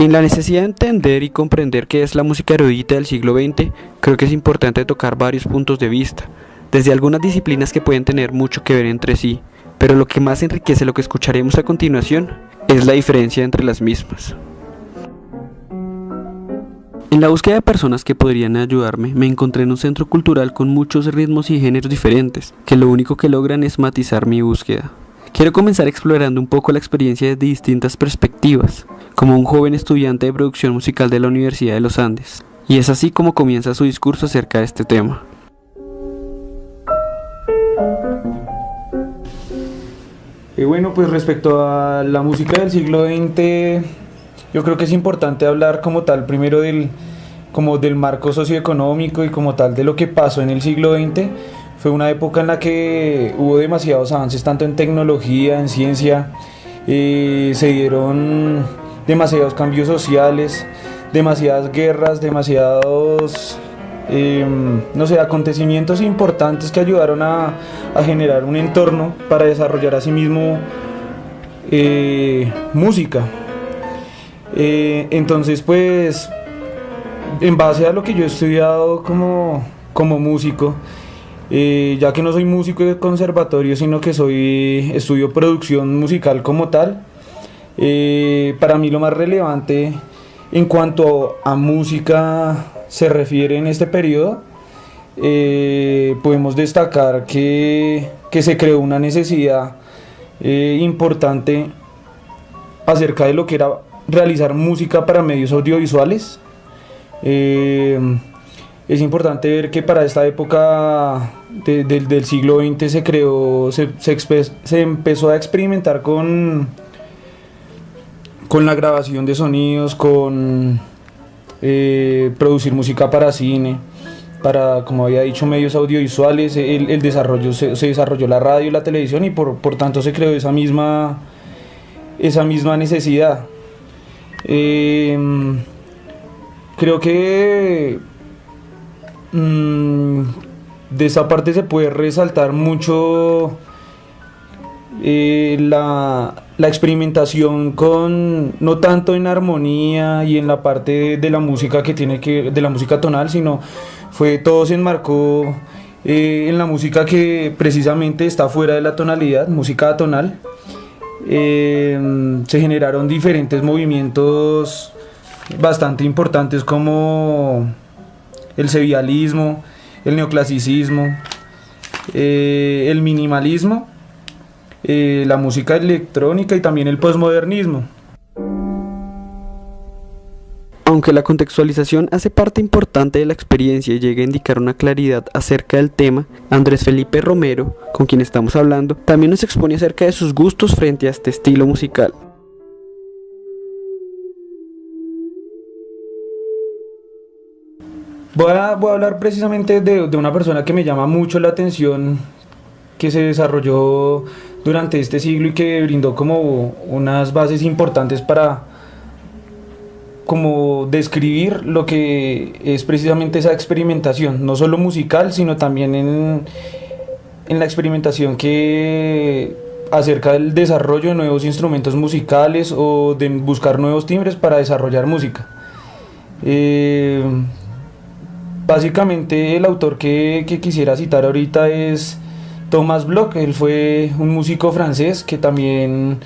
En la necesidad de entender y comprender qué es la música erudita del siglo XX, creo que es importante tocar varios puntos de vista, desde algunas disciplinas que pueden tener mucho que ver entre sí, pero lo que más enriquece lo que escucharemos a continuación es la diferencia entre las mismas. En la búsqueda de personas que podrían ayudarme, me encontré en un centro cultural con muchos ritmos y géneros diferentes, que lo único que logran es matizar mi búsqueda. Quiero comenzar explorando un poco la experiencia desde distintas perspectivas, como un joven estudiante de producción musical de la Universidad de los Andes, y es así como comienza su discurso acerca de este tema. Bueno, pues respecto a la música del siglo XX, yo creo que es importante hablar como tal primero del marco socioeconómico y como tal de lo que pasó en el siglo XX. Fue una época en la que hubo demasiados avances tanto en tecnología, en ciencia, se dieron demasiados cambios sociales, demasiadas guerras, demasiados acontecimientos importantes que ayudaron a generar un entorno para desarrollar asimismo música. Entonces, pues, en base a lo que yo he estudiado como músico, ya que no soy músico de conservatorio, sino que estudio producción musical como tal, para mí lo más relevante en cuanto a música se refiere en este periodo, podemos destacar que se creó una necesidad importante acerca de lo que era realizar música para medios audiovisuales. Es importante ver que para esta época del siglo XX se empezó a experimentar con la grabación de sonidos, con producir música para cine, para, como había dicho, medios audiovisuales. El desarrollo se desarrolló la radio y la televisión, y por tanto se creó esa misma necesidad. Creo que de esa parte se puede resaltar mucho la experimentación no tanto en armonía y en la parte de la música de la música tonal, sino todo se enmarcó en la música que precisamente está fuera de la tonalidad, música atonal. Se generaron diferentes movimientos bastante importantes como el sevillalismo, el neoclasicismo, el minimalismo, la música electrónica y también el posmodernismo. Aunque la contextualización hace parte importante de la experiencia y llega a indicar una claridad acerca del tema, Andrés Felipe Romero, con quien estamos hablando, también nos expone acerca de sus gustos frente a este estilo musical. Voy a hablar precisamente de una persona que me llama mucho la atención, que se desarrolló durante este siglo y que brindó como unas bases importantes para como describir lo que es precisamente esa experimentación, no solo musical, sino también en la experimentación que acerca del desarrollo de nuevos instrumentos musicales o de buscar nuevos timbres para desarrollar música. Básicamente el autor que quisiera citar ahorita es Thomas Bloch. Él fue un músico francés que también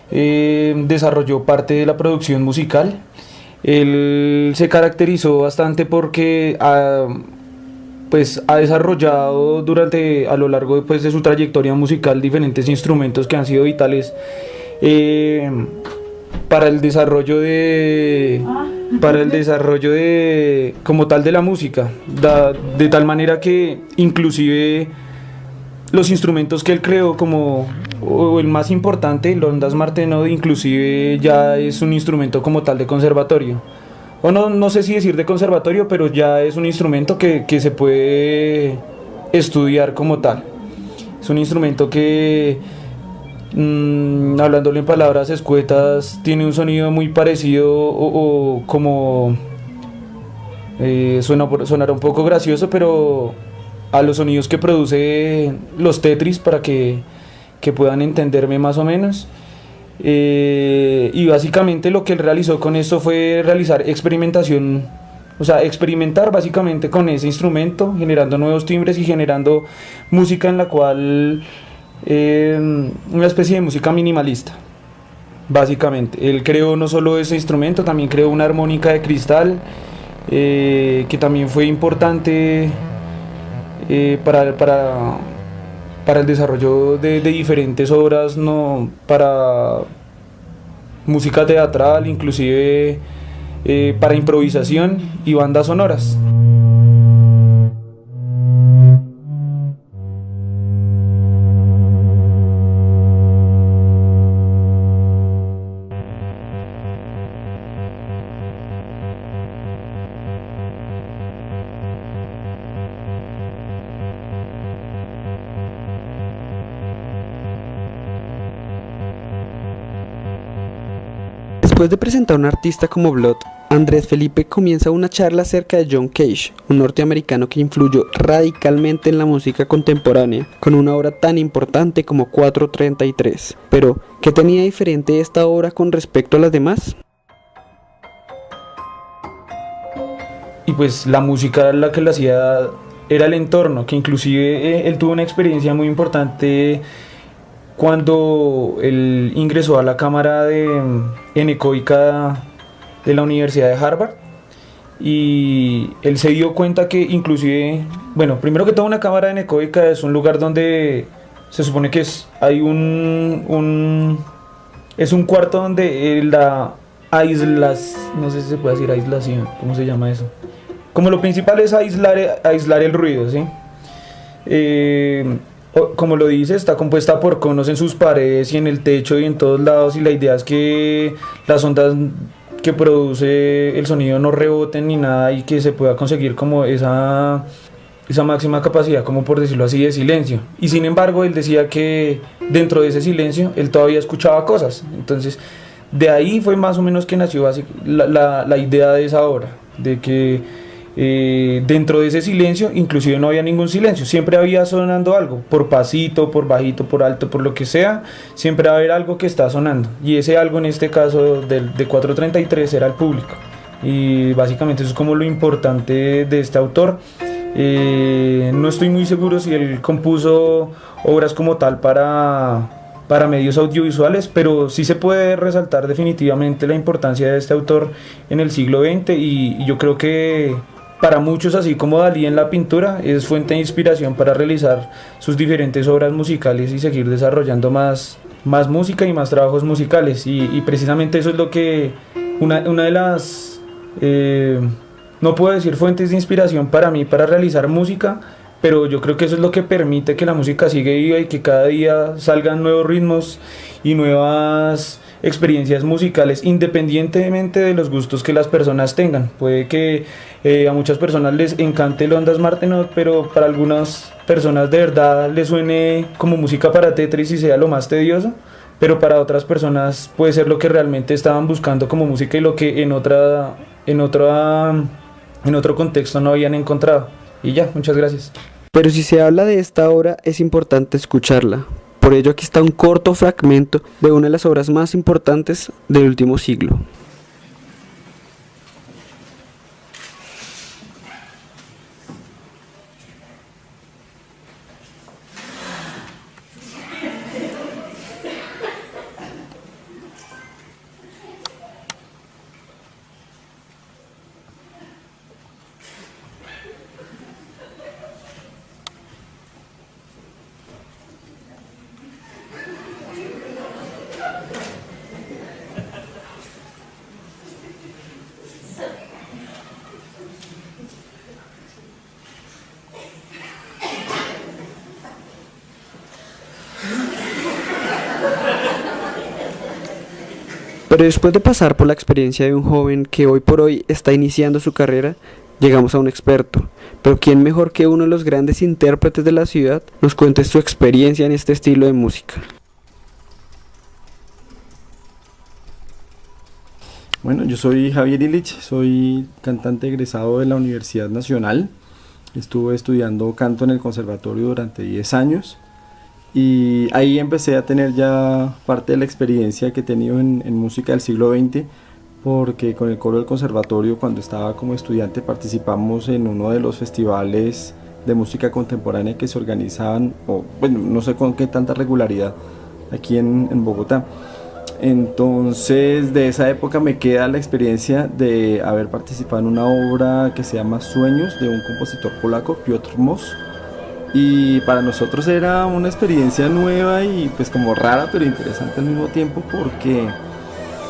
desarrolló parte de la producción musical. Él se caracterizó bastante porque ha desarrollado a lo largo de su trayectoria musical diferentes instrumentos que han sido vitales para el desarrollo como tal de la música, de tal manera que inclusive los instrumentos que él creó, o el más importante, el ondas martenot, inclusive ya es un instrumento como tal de conservatorio, o no sé si decir de conservatorio, pero ya es un instrumento que se puede estudiar como tal. Es un instrumento que, hablándolo en palabras escuetas, tiene un sonido muy parecido o como sonará un poco gracioso, pero a los sonidos que produce los Tetris, para que puedan entenderme más o menos. Y básicamente lo que él realizó con esto fue realizar experimentación, o sea, experimentar básicamente con ese instrumento, generando nuevos timbres y generando música en la cual, una especie de música minimalista. Básicamente, él creó no solo ese instrumento, también creó una armónica de cristal, que también fue importante, para el desarrollo de diferentes obras, no, para música teatral, inclusive para improvisación y bandas sonoras. Después de presentar a un artista como Blood, Andrés Felipe comienza una charla acerca de John Cage, un norteamericano que influyó radicalmente en la música contemporánea, con una obra tan importante como 433. Pero, ¿qué tenía diferente esta obra con respecto a las demás? Y pues la música la que le hacía era el entorno, que inclusive él tuvo una experiencia muy importante cuando él ingresó a la cámara anecoica de la Universidad de Harvard, y él se dio cuenta que inclusive, bueno, primero que todo, una cámara anecoica es un lugar donde se supone que hay es un cuarto donde no sé si se puede decir aislación, ¿cómo se llama eso? Como lo principal es aislar el ruido, ¿sí? Como lo dice, está compuesta por conos en sus paredes y en el techo y en todos lados, y la idea es que las ondas que produce el sonido no reboten ni nada, y que se pueda conseguir como esa máxima capacidad, como por decirlo así, de silencio. Y sin embargo, él decía que dentro de ese silencio él todavía escuchaba cosas. Entonces, de ahí fue más o menos que nació la idea de esa obra, de que dentro de ese silencio inclusive no había ningún silencio, siempre había sonando algo, por pasito, por bajito, por alto, por lo que sea, siempre va a haber algo que está sonando, y ese algo en este caso de 433 era el público. Y básicamente eso es como lo importante de este autor. No estoy muy seguro si él compuso obras como tal para medios audiovisuales, pero sí se puede resaltar definitivamente la importancia de este autor en el siglo XX, y yo creo que para muchos, así como Dalí en la pintura, es fuente de inspiración para realizar sus diferentes obras musicales y seguir desarrollando más música y más trabajos musicales. Y precisamente eso es lo que una de las, no puedo decir fuentes de inspiración para mí para realizar música, pero yo creo que eso es lo que permite que la música siga viva y que cada día salgan nuevos ritmos y nuevas experiencias musicales, independientemente de los gustos que las personas tengan. Puede que a muchas personas les encante el Ondas Martenot, pero para algunas personas de verdad les suene como música para Tetris y sea lo más tedioso, pero para otras personas puede ser lo que realmente estaban buscando como música y lo que en otro contexto no habían encontrado. Y ya, muchas gracias. Pero si se habla de esta obra, es importante escucharla. Por ello aquí está un corto fragmento de una de las obras más importantes del último siglo. Pero después de pasar por la experiencia de un joven que hoy por hoy está iniciando su carrera, llegamos a un experto. Pero ¿quién mejor que uno de los grandes intérpretes de la ciudad nos cuente su experiencia en este estilo de música? Bueno, yo soy Javier Illich, soy cantante egresado de la Universidad Nacional. Estuve estudiando canto en el conservatorio durante 10 años Y ahí empecé a tener ya parte de la experiencia que he tenido en música del siglo XX, porque con el coro del conservatorio, cuando estaba como estudiante, participamos en uno de los festivales de música contemporánea que se organizaban, o bueno, no sé con qué tanta regularidad, aquí en Bogotá. Entonces de esa época me queda la experiencia de haber participado en una obra que se llama Sueños, de un compositor polaco, Piotr Moss, y para nosotros era una experiencia nueva y pues como rara pero interesante al mismo tiempo, porque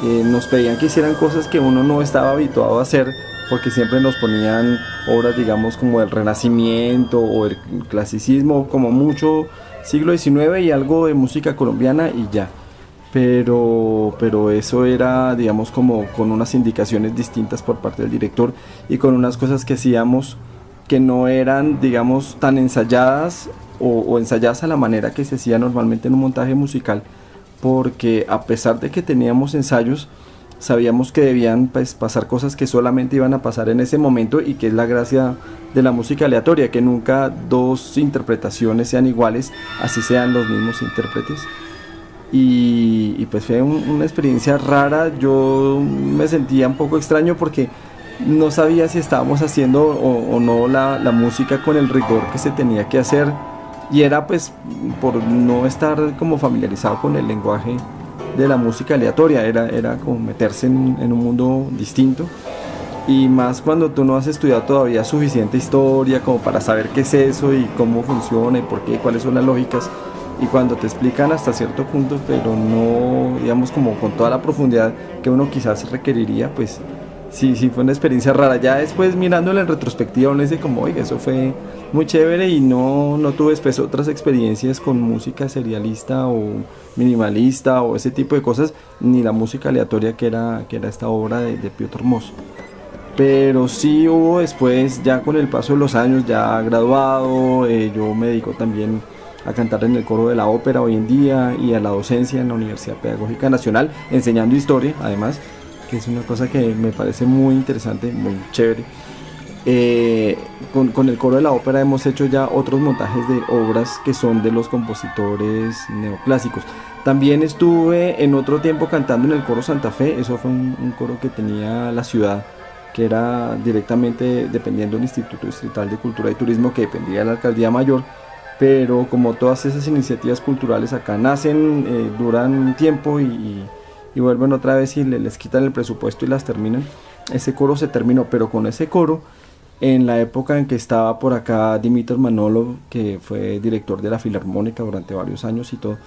nos pedían que hicieran cosas que uno no estaba habituado a hacer, porque siempre nos ponían obras, digamos, como del Renacimiento o el clasicismo, como mucho siglo XIX y algo de música colombiana y ya. Pero eso era, digamos, como con unas indicaciones distintas por parte del director y con unas cosas que hacíamos que no eran, digamos, tan ensayadas o ensayadas a la manera que se hacía normalmente en un montaje musical, porque a pesar de que teníamos ensayos, sabíamos que debían pues, pasar cosas que solamente iban a pasar en ese momento, y que es la gracia de la música aleatoria, que nunca dos interpretaciones sean iguales, así sean los mismos intérpretes. Y pues fue una experiencia rara. Yo me sentía un poco extraño porque no sabía si estábamos haciendo o no la música con el rigor que se tenía que hacer, y era pues por no estar como familiarizado con el lenguaje de la música aleatoria, era como meterse en un mundo distinto, y más cuando tú no has estudiado todavía suficiente historia como para saber qué es eso y cómo funciona y por qué, cuáles son las lógicas, y cuando te explican hasta cierto punto, pero no, digamos, como con toda la profundidad que uno quizás requeriría, pues sí fue una experiencia rara. Ya después mirándola en retrospectiva uno dice como, oiga, eso fue muy chévere, y no tuve después otras experiencias con música serialista o minimalista o ese tipo de cosas, ni la música aleatoria que era esta obra de Piotr Moss. Pero sí hubo después, ya con el paso de los años, ya graduado, yo me dedico también a cantar en el coro de la ópera hoy en día y a la docencia en la Universidad Pedagógica Nacional, enseñando historia además, que es una cosa que me parece muy interesante, muy chévere. Con el coro de la ópera hemos hecho ya otros montajes de obras que son de los compositores neoclásicos. También estuve en otro tiempo cantando en el coro Santa Fe. Eso fue un coro que tenía la ciudad, que era directamente dependiendo del Instituto Distrital de Cultura y Turismo, que dependía de la Alcaldía Mayor. Pero como todas esas iniciativas culturales acá nacen, duran un tiempo y vuelven otra vez y les quitan el presupuesto y las terminan. Ese coro se terminó, pero con ese coro, en la época en que estaba por acá Dmitri Manolov, que fue director de la Filarmónica durante varios años y todo,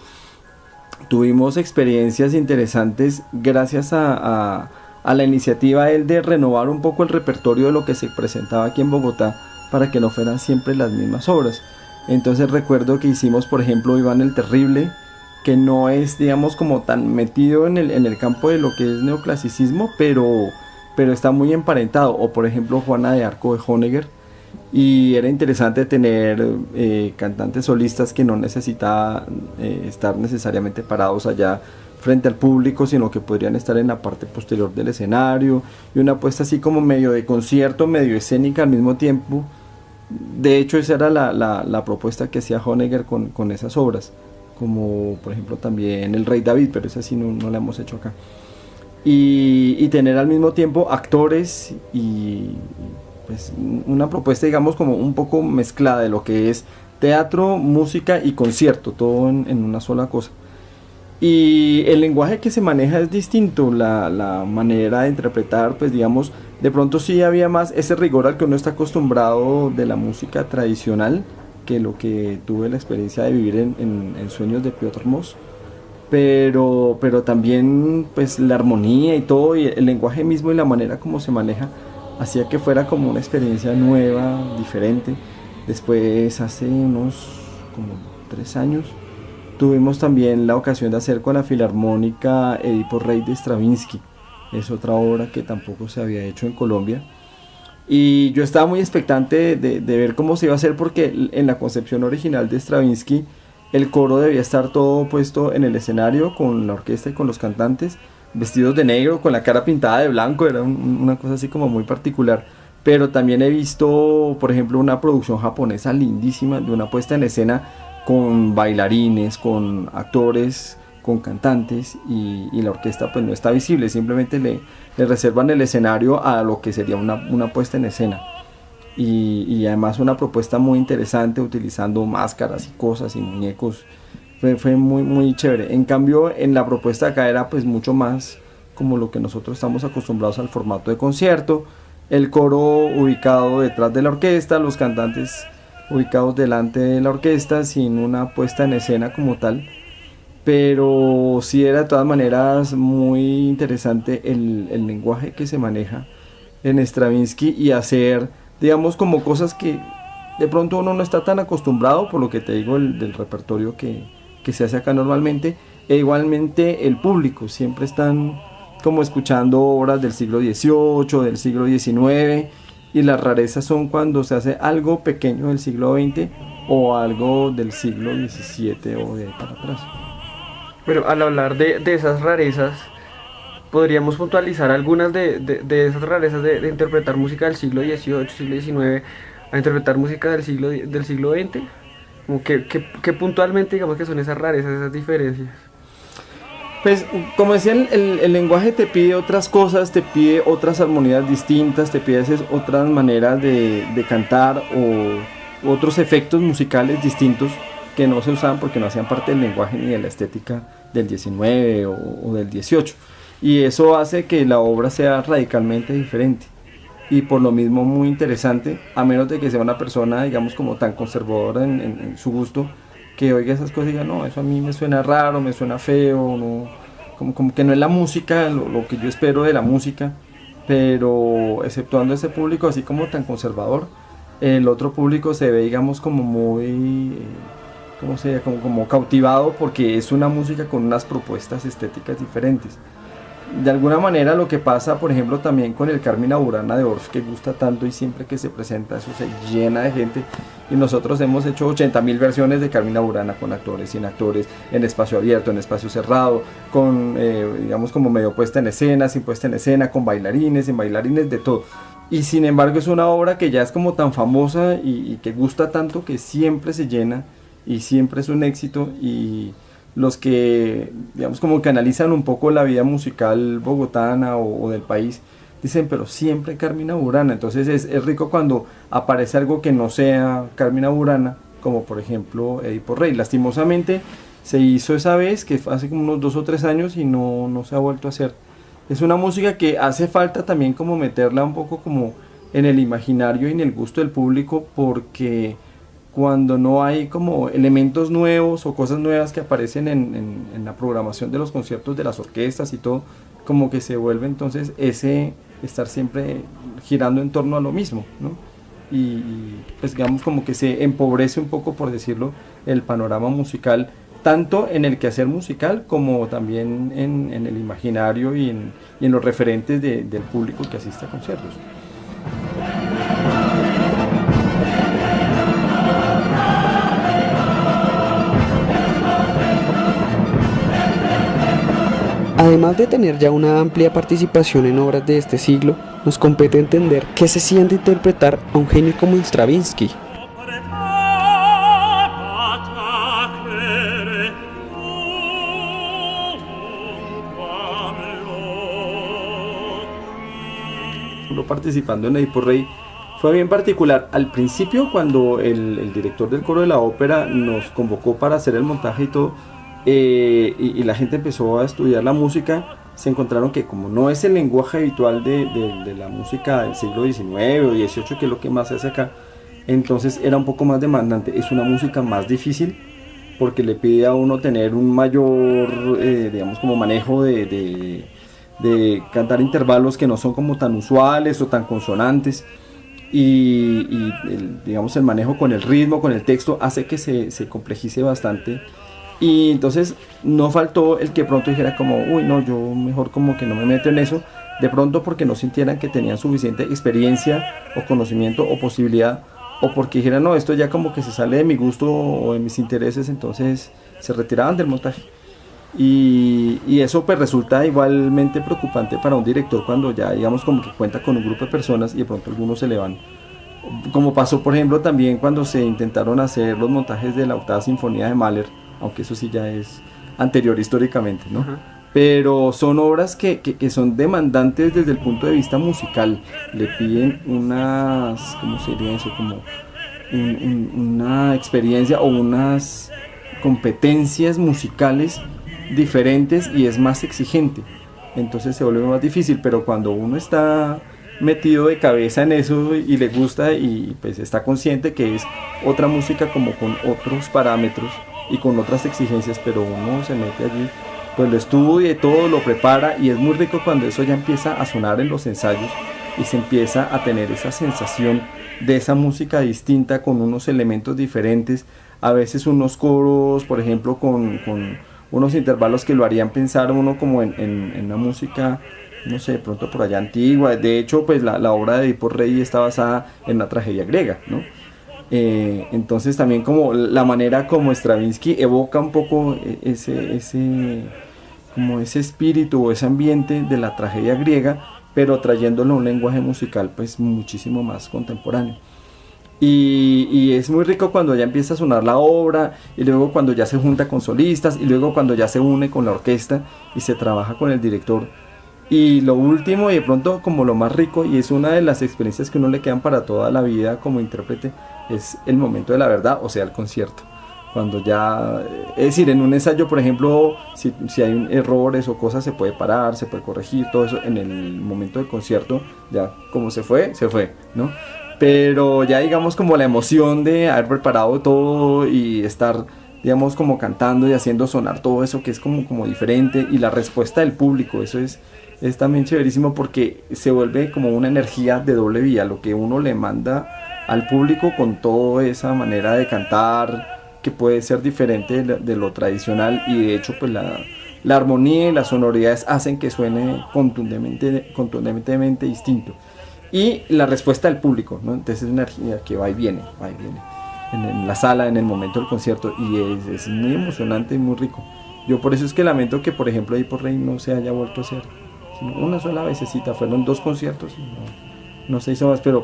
tuvimos experiencias interesantes gracias a la iniciativa de renovar un poco el repertorio de lo que se presentaba aquí en Bogotá, para que no fueran siempre las mismas obras. Entonces recuerdo que hicimos, por ejemplo, Iván el Terrible, que no es, digamos, como tan metido en el campo de lo que es neoclasicismo, pero está muy emparentado. O por ejemplo Juana de Arco de Honegger, y era interesante tener cantantes solistas que no necesitaban estar necesariamente parados allá frente al público, sino que podrían estar en la parte posterior del escenario, y una puesta así como medio de concierto, medio escénica al mismo tiempo. De hecho esa era la propuesta que hacía Honegger con esas obras, como por ejemplo también El Rey David, pero esa sí no la hemos hecho acá. Y tener al mismo tiempo actores y pues una propuesta, digamos, como un poco mezclada de lo que es teatro, música y concierto, todo en una sola cosa. Y el lenguaje que se maneja es distinto, la manera de interpretar, pues digamos, de pronto sí había más ese rigor al que uno está acostumbrado de la música tradicional, que lo que tuve la experiencia de vivir en Sueños de Piotr Moss. Pero también pues la armonía y todo, y el lenguaje mismo y la manera como se maneja, hacía que fuera como una experiencia nueva, diferente. Después, hace unos como 3 años, tuvimos también la ocasión de hacer con la Filarmónica Edipo Rey de Stravinsky. Es otra obra que tampoco se había hecho en Colombia, y yo estaba muy expectante de ver cómo se iba a hacer, porque en la concepción original de Stravinsky el coro debía estar todo puesto en el escenario con la orquesta y con los cantantes vestidos de negro, con la cara pintada de blanco. Era una cosa así como muy particular. Pero también he visto, por ejemplo, una producción japonesa lindísima de una puesta en escena con bailarines, con actores, con cantantes, y la orquesta pues no está visible, simplemente le reservan el escenario a lo que sería una puesta en escena. Y además una propuesta muy interesante, utilizando máscaras y cosas y muñecos. Fue muy, muy chévere. En cambio, en la propuesta acá era pues mucho más como lo que nosotros estamos acostumbrados al formato de concierto, el coro ubicado detrás de la orquesta, los cantantes ubicados delante de la orquesta, sin una puesta en escena como tal, pero sí era de todas maneras muy interesante el lenguaje que se maneja en Stravinsky, y hacer, digamos, como cosas que de pronto uno no está tan acostumbrado, por lo que te digo, del repertorio que se hace acá normalmente, e igualmente el público, siempre están como escuchando obras del siglo XVIII, del siglo XIX, y las rarezas son cuando se hace algo pequeño del siglo XX o algo del siglo XVII o de para atrás. Bueno, al hablar de esas rarezas, podríamos puntualizar algunas de esas rarezas de interpretar música del siglo XVIII, siglo XIX, a interpretar música del siglo XX, como que puntualmente digamos que son esas rarezas, esas diferencias. Pues como decía, el lenguaje te pide otras cosas, te pide otras armonías distintas, te pide otras maneras de cantar o otros efectos musicales distintos que no se usaban porque no hacían parte del lenguaje ni de la estética del XIX o del XVIII. Y eso hace que la obra sea radicalmente diferente y por lo mismo muy interesante, a menos de que sea una persona, digamos, como tan conservadora en su gusto, que oiga esas cosas y diga, no, eso a mí me suena raro, me suena feo, no, como que no es la música, lo que yo espero de la música. Pero exceptuando ese público así como tan conservador, el otro público se ve, digamos, como muy, ¿cómo se llama? Como cautivado, porque es una música con unas propuestas estéticas diferentes. De alguna manera lo que pasa, por ejemplo, también con el Carmina Burana de Orff, que gusta tanto y siempre que se presenta eso se llena de gente, y nosotros hemos hecho 80.000 versiones de Carmina Burana, con actores, sin actores, en espacio abierto, en espacio cerrado, con, digamos, como medio puesta en escena, sin puesta en escena, con bailarines, sin bailarines, de todo. Y sin embargo es una obra que ya es como tan famosa y que gusta tanto, que siempre se llena y siempre es un éxito. Y los que, digamos, como que analizan un poco la vida musical bogotana o del país, dicen, pero siempre Carmina Burana. Entonces es rico cuando aparece algo que no sea Carmina Burana, como por ejemplo Edipo Rey. Lastimosamente se hizo esa vez, que fue hace como unos 2 o 3 años, y no se ha vuelto a hacer. Es una música que hace falta también como meterla un poco como en el imaginario y en el gusto del público, porque cuando no hay como elementos nuevos o cosas nuevas que aparecen en la programación de los conciertos de las orquestas y todo, como que se vuelve entonces ese estar siempre girando en torno a lo mismo, ¿no? Y pues digamos como que se empobrece un poco, por decirlo, el panorama musical, tanto en el quehacer musical como también en el imaginario y en los referentes del público que asiste a conciertos. Además de tener ya una amplia participación en obras de este siglo, nos compete entender qué se siente interpretar a un genio como Stravinsky. Participando en Edipo Rey fue bien particular. Al principio, cuando el director del coro de la ópera nos convocó para hacer el montaje y todo, y la gente empezó a estudiar la música, se encontraron que como no es el lenguaje habitual de la música del siglo XIX o XVIII, que es lo que más se hace acá, entonces era un poco más demandante. Es una música más difícil porque le pide a uno tener un mayor, digamos, como manejo de cantar intervalos que no son como tan usuales o tan consonantes, y digamos, el manejo con el ritmo, con el texto, hace que se complejice bastante. Y entonces no faltó el que pronto dijera como, uy, no, yo mejor como que no me meto en eso, de pronto porque no sintieran que tenían suficiente experiencia o conocimiento o posibilidad, o porque dijeran, no, esto ya como que se sale de mi gusto o de mis intereses, entonces se retiraban del montaje. Y eso pues resulta igualmente preocupante para un director cuando ya, digamos, como que cuenta con un grupo de personas y de pronto algunos se le van como pasó por ejemplo también cuando se intentaron hacer los montajes de la octava sinfonía de Mahler, aunque eso sí ya es anterior históricamente, ¿no? Ajá. Pero son obras que son demandantes desde el punto de vista musical, le piden unas, ¿cómo sería eso? Como una experiencia o unas competencias musicales diferentes y es más exigente, entonces se vuelve más difícil, pero cuando uno está metido de cabeza en eso y le gusta y pues está consciente que es otra música como con otros parámetros y con otras exigencias, pero uno se mete allí, pues lo estudia y todo, lo prepara y es muy rico cuando eso ya empieza a sonar en los ensayos y se empieza a tener esa sensación de esa música distinta con unos elementos diferentes, a veces unos coros, por ejemplo, con unos intervalos que lo harían pensar uno como en una música, no sé, de pronto por allá antigua. De hecho, pues la obra de Edipo Rey está basada en una tragedia griega, ¿no? Entonces también como la manera como Stravinsky evoca un poco como ese espíritu o ese ambiente de la tragedia griega, pero trayéndolo a un lenguaje musical pues muchísimo más contemporáneo. Y es muy rico cuando ya empieza a sonar la obra y luego cuando ya se junta con solistas y luego cuando ya se une con la orquesta y se trabaja con el director. Y lo último y de pronto como lo más rico, y es una de las experiencias que uno le quedan para toda la vida como intérprete, es el momento de la verdad, o sea el concierto. Cuando ya, es decir, en un ensayo por ejemplo, si hay errores o cosas se puede parar, se puede corregir, todo eso. En el momento del concierto ya como se fue, ¿no? Pero ya digamos como la emoción de haber preparado todo y estar, digamos, como cantando y haciendo sonar todo eso que es como diferente, y la respuesta del público, eso es también chéverísimo porque se vuelve como una energía de doble vía, lo que uno le manda al público con toda esa manera de cantar que puede ser diferente de lo tradicional, y de hecho pues la armonía y las sonoridades hacen que suene contundentemente distinto. Y la respuesta del público, ¿no? Entonces es una energía que va y viene en la sala, en el momento del concierto, y es muy emocionante y muy rico. Yo por eso es que lamento que por ejemplo Edipo Rey no se haya vuelto a hacer, sino una sola vecesita, fueron 2 conciertos y no se hizo más, pero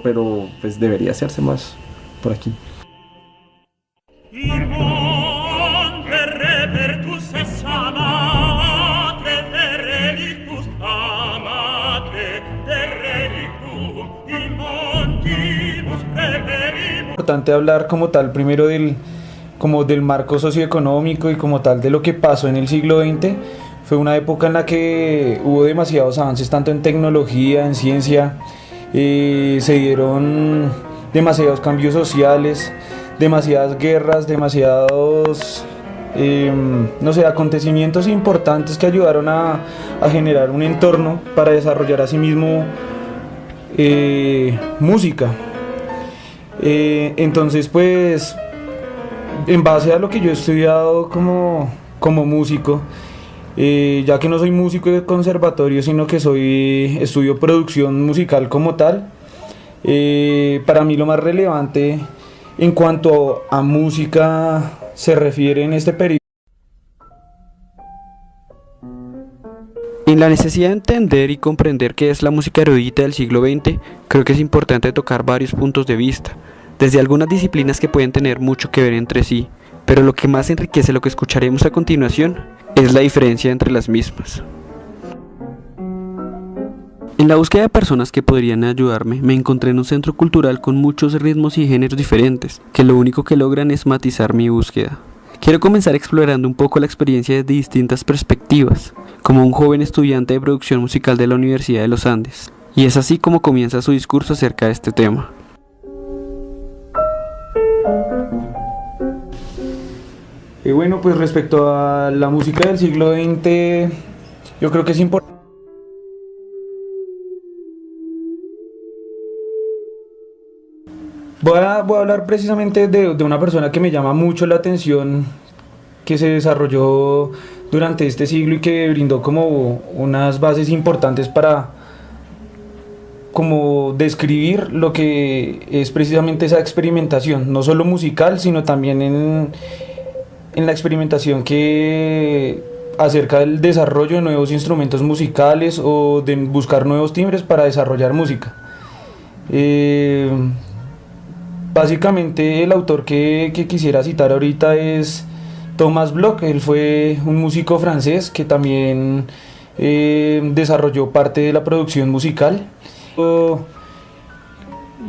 pues debería hacerse más por aquí. Importante hablar como tal primero del marco socioeconómico y como tal de lo que pasó en el siglo XX. Fue una época en la que hubo demasiados avances tanto en tecnología, en ciencia, se dieron demasiados cambios sociales, demasiadas guerras, demasiados no sé, acontecimientos importantes que ayudaron a generar un entorno para desarrollar a sí mismo música. Entonces pues en base a lo que yo he estudiado como músico, ya que no soy músico de conservatorio sino que estudio producción musical como tal, para mí lo más relevante en cuanto a música se refiere en este periodo. En la necesidad de entender y comprender qué es la música erudita del siglo XX, creo que es importante tocar varios puntos de vista, desde algunas disciplinas que pueden tener mucho que ver entre sí, pero lo que más enriquece lo que escucharemos a continuación es la diferencia entre las mismas. En la búsqueda de personas que podrían ayudarme, me encontré en un centro cultural con muchos ritmos y géneros diferentes, que lo único que logran es matizar mi búsqueda. Quiero comenzar explorando un poco la experiencia desde distintas perspectivas, como un joven estudiante de producción musical de la Universidad de los Andes, y es así como comienza su discurso acerca de este tema. Bueno, pues respecto a la música del siglo XX, yo creo que es importante. Voy a hablar precisamente de una persona que me llama mucho la atención, que se desarrolló durante este siglo y que brindó como unas bases importantes para como describir lo que es precisamente esa experimentación, no solo musical, sino también en la experimentación que acerca del desarrollo de nuevos instrumentos musicales o de buscar nuevos timbres para desarrollar música. Básicamente el autor que quisiera citar ahorita es Thomas Bloch. Él fue un músico francés que también desarrolló parte de la producción musical.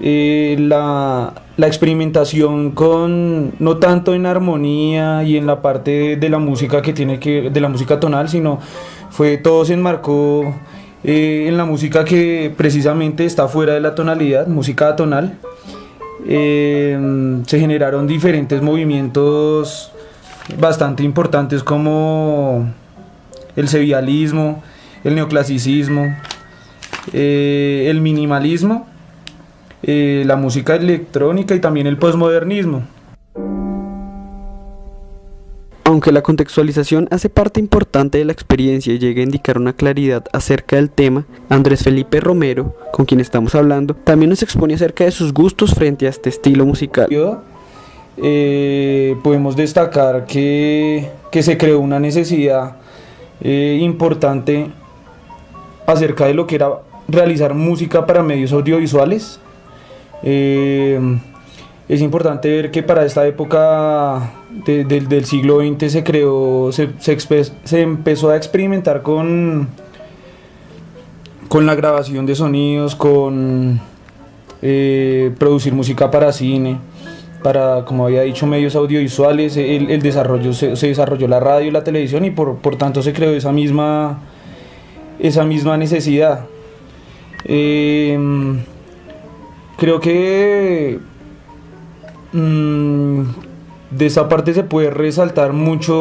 La experimentación con, no tanto en armonía y en la parte de la música de la música tonal, sino todo se enmarcó en la música que precisamente está fuera de la tonalidad, música atonal. Se generaron diferentes movimientos bastante importantes como el sevillalismo, el neoclasicismo, el minimalismo, la música electrónica y también el posmodernismo. Aunque la contextualización hace parte importante de la experiencia y llega a indicar una claridad acerca del tema, Andrés Felipe Romero, con quien estamos hablando, también nos expone acerca de sus gustos frente a este estilo musical. Podemos destacar que se creó una necesidad importante acerca de lo que era realizar música para medios audiovisuales. Es importante ver que para esta época del siglo XX se empezó a experimentar con la grabación de sonidos, con producir música para cine, para, como había dicho, medios audiovisuales. Se desarrolló la radio y la televisión y por tanto se creó esa misma necesidad. Creo que de esa parte se puede resaltar mucho